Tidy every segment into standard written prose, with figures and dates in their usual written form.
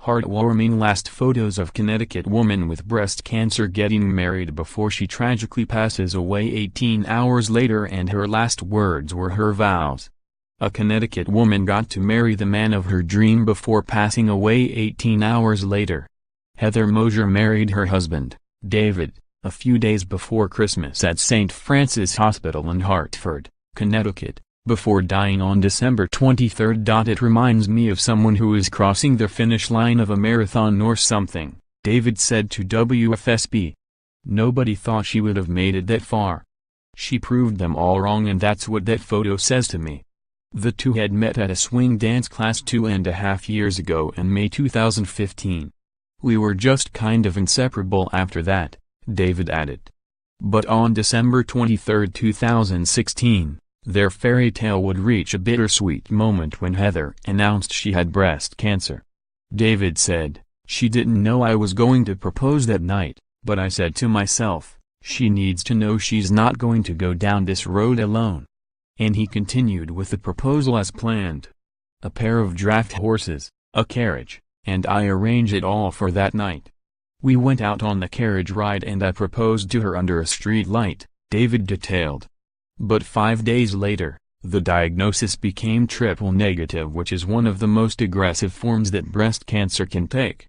Heartwarming last photos of Connecticut woman with breast cancer getting married before she tragically passes away 18 hours later, and her last words were her vows. A Connecticut woman got to marry the man of her dream before passing away 18 hours later. Heather Mosier married her husband, David, a few days before Christmas at St. Francis Hospital in Hartford, Connecticut, before dying on December 23. "It reminds me of someone who is crossing the finish line of a marathon or something," David said to WFSB. "Nobody thought she would have made it that far. She proved them all wrong, and that's what that photo says to me." The two had met at a swing dance class 2.5 years ago in May 2015. "We were just kind of inseparable after that," David added. But on December 23, 2016, their fairy tale would reach a bittersweet moment when Heather announced she had breast cancer. David said, "She didn't know I was going to propose that night, but I said to myself, she needs to know she's not going to go down this road alone." And he continued with the proposal as planned. "A pair of draft horses, a carriage, and I arranged it all for that night. We went out on the carriage ride and I proposed to her under a street light," David detailed. But 5 days later, the diagnosis became triple negative, which is one of the most aggressive forms that breast cancer can take.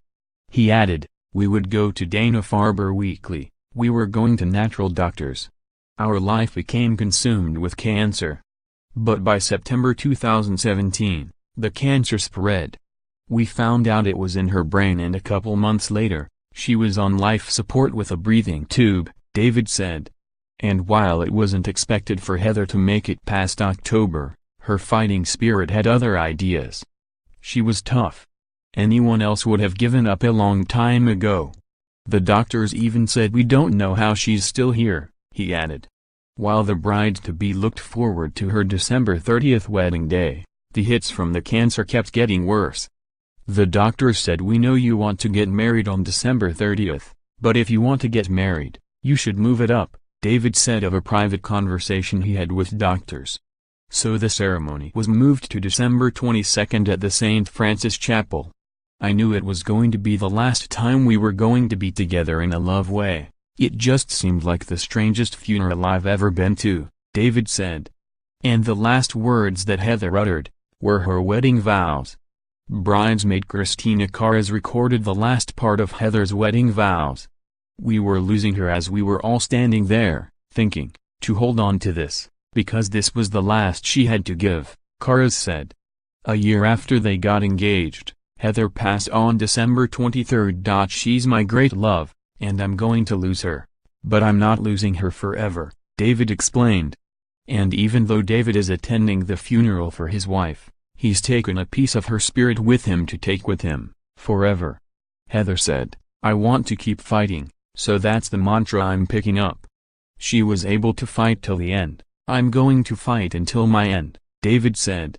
He added, "We would go to Dana-Farber weekly, we were going to natural doctors. Our life became consumed with cancer. But by September 2017, the cancer spread. We found out it was in her brain, and a couple months later, she was on life support with a breathing tube," David said. And while it wasn't expected for Heather to make it past October, her fighting spirit had other ideas. "She was tough. Anyone else would have given up a long time ago. The doctors even said we don't know how she's still here," he added. While the bride-to-be looked forward to her December 30th wedding day, the hits from the cancer kept getting worse. "The doctors said, we know you want to get married on December 30th, but if you want to get married, you should move it up," David said of a private conversation he had with doctors. So the ceremony was moved to December 22 at the St. Francis Chapel. "I knew it was going to be the last time we were going to be together in a love way. It just seemed like the strangest funeral I've ever been to," David said. And the last words that Heather uttered were her wedding vows. Bridesmaid Christina Carras recorded the last part of Heather's wedding vows. "We were losing her as we were all standing there, thinking, to hold on to this, because this was the last she had to give," Carras said. A year after they got engaged, Heather passed on December 23. "She's my great love, and I'm going to lose her. But I'm not losing her forever," David explained. And even though David is attending the funeral for his wife, he's taken a piece of her spirit with him to take with him, forever. Heather said, "I want to keep fighting. So that's the mantra I'm picking up. She was able to fight till the end. I'm going to fight until my end," David said.